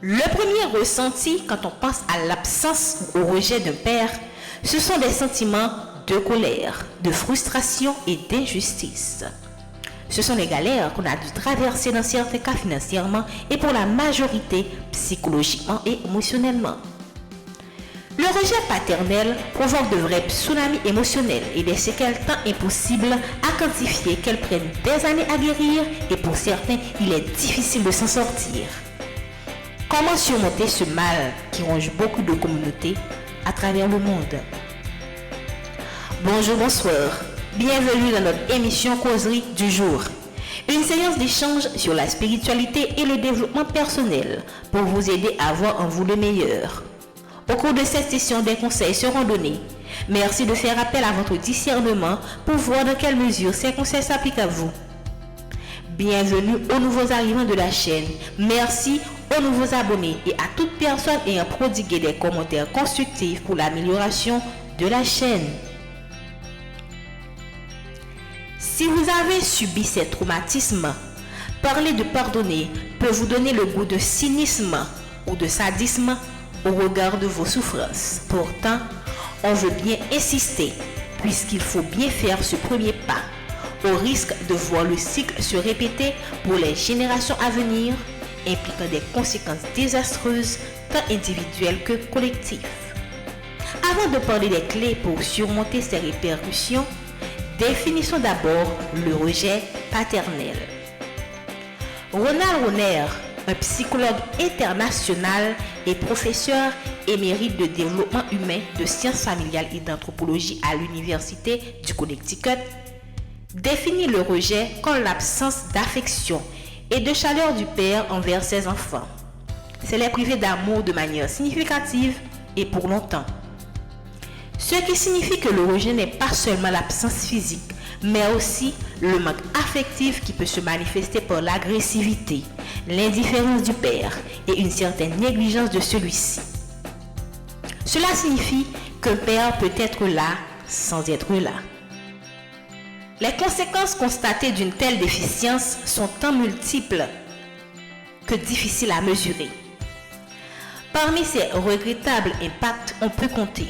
Le premier ressenti quand on pense à l'absence ou au rejet d'un père, ce sont des sentiments de colère, de frustration et d'injustice. Ce sont les galères qu'on a dû traverser dans certains cas financièrement et pour la majorité psychologiquement et émotionnellement. Le rejet paternel provoque de vrais tsunamis émotionnels et des séquelles tant impossibles à quantifier qu'elles prennent des années à guérir et pour certains, il est difficile de s'en sortir. Comment surmonter ce mal qui ronge beaucoup de communautés à travers le monde? Bonjour, bonsoir. Bienvenue dans notre émission Causerie du jour. Une séance d'échange sur la spiritualité et le développement personnel pour vous aider à voir en vous le meilleur. Au cours de cette session, des conseils seront donnés. Merci de faire appel à votre discernement pour voir dans quelle mesure ces conseils s'appliquent à vous. Bienvenue aux nouveaux arrivants de la chaîne. Merci aux nouveaux abonnés et à toute personne ayant prodigué des commentaires constructifs pour l'amélioration de la chaîne. Si vous avez subi ces traumatismes, parler de pardonner peut vous donner le goût de cynisme ou de sadisme au regard de vos souffrances. Pourtant, on veut bien insister puisqu'il faut bien faire ce premier pas au risque de voir le cycle se répéter pour les générations à venir, impliquant des conséquences désastreuses tant individuelles que collectives. Avant de parler des clés pour surmonter ces répercussions, définissons d'abord le rejet paternel. Ronald Rohner, un psychologue international et professeur émérite de développement humain, de sciences familiales et d'anthropologie à l'université du Connecticut, définit le rejet comme l'absence d'affection et de chaleur du père envers ses enfants. C'est les priver d'amour de manière significative et pour longtemps. Ce qui signifie que le rejet n'est pas seulement l'absence physique, mais aussi le manque affectif qui peut se manifester par l'agressivité, l'indifférence du père et une certaine négligence de celui-ci. Cela signifie qu'un père peut être là sans être là. Les conséquences constatées d'une telle déficience sont tant multiples que difficiles à mesurer. Parmi ces regrettables impacts, on peut compter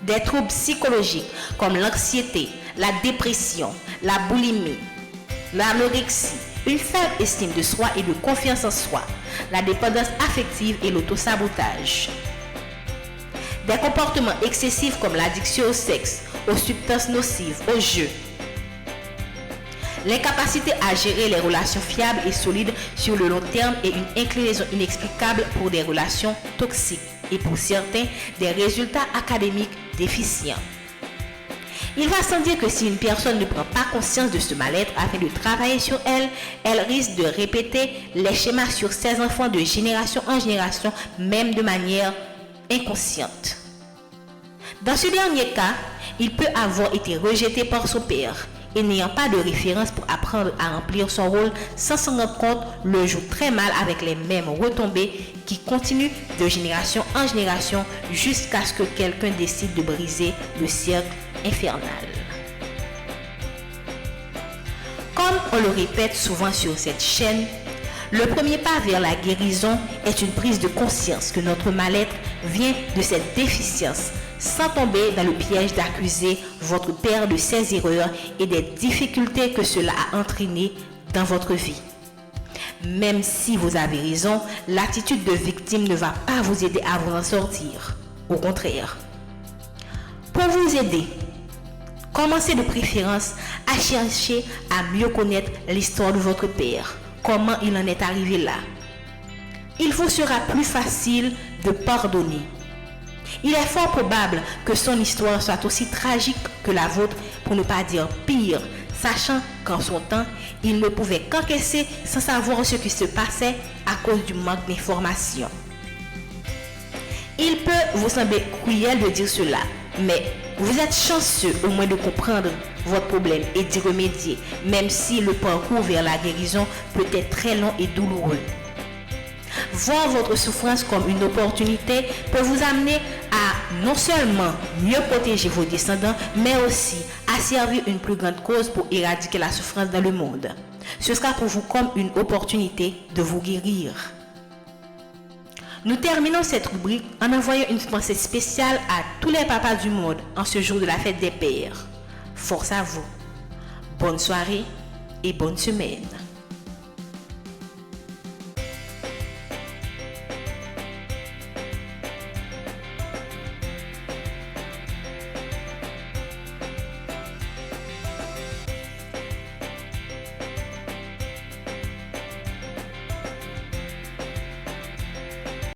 des troubles psychologiques comme l'anxiété, la dépression, la boulimie, l'anorexie, une faible estime de soi et de confiance en soi, la dépendance affective et l'autosabotage. Des comportements excessifs comme l'addiction au sexe, aux substances nocives, aux jeux. L'incapacité à gérer les relations fiables et solides sur le long terme et une inclinaison inexplicable pour des relations toxiques et pour certains, des résultats académiques déficients. Il va sans dire que si une personne ne prend pas conscience de ce mal-être afin de travailler sur elle, elle risque de répéter les schémas sur ses enfants de génération en génération, même de manière inconsciente. Dans ce dernier cas, il peut avoir été rejeté par son père et n'ayant pas de référence pour apprendre à remplir son rôle sans s'en rendre compte, le joue très mal avec les mêmes retombées qui continuent de génération en génération jusqu'à ce que quelqu'un décide de briser le cercle infernal. Comme on le répète souvent sur cette chaîne, le premier pas vers la guérison est une prise de conscience que notre mal-être vient de cette déficience, sans tomber dans le piège d'accuser votre père de ses erreurs et des difficultés que cela a entraînées dans votre vie. Même si vous avez raison, l'attitude de victime ne va pas vous aider à vous en sortir. Au contraire. Pour vous aider, commencez de préférence à chercher à mieux connaître l'histoire de votre père, comment il en est arrivé là. Il vous sera plus facile de pardonner. Il est fort probable que son histoire soit aussi tragique que la vôtre, pour ne pas dire pire, sachant qu'en son temps, il ne pouvait qu'encaisser sans savoir ce qui se passait à cause du manque d'informations. Il peut vous sembler cruel de dire cela, mais vous êtes chanceux au moins de comprendre votre problème et d'y remédier, même si le parcours vers la guérison peut être très long et douloureux. Voir votre souffrance comme une opportunité peut vous amener à non seulement mieux protéger vos descendants, mais aussi à servir une plus grande cause pour éradiquer la souffrance dans le monde. Ce sera pour vous comme une opportunité de vous guérir. Nous terminons cette rubrique en envoyant une pensée spéciale à tous les papas du monde en ce jour de la fête des pères. Force à vous. Bonne soirée et bonne semaine.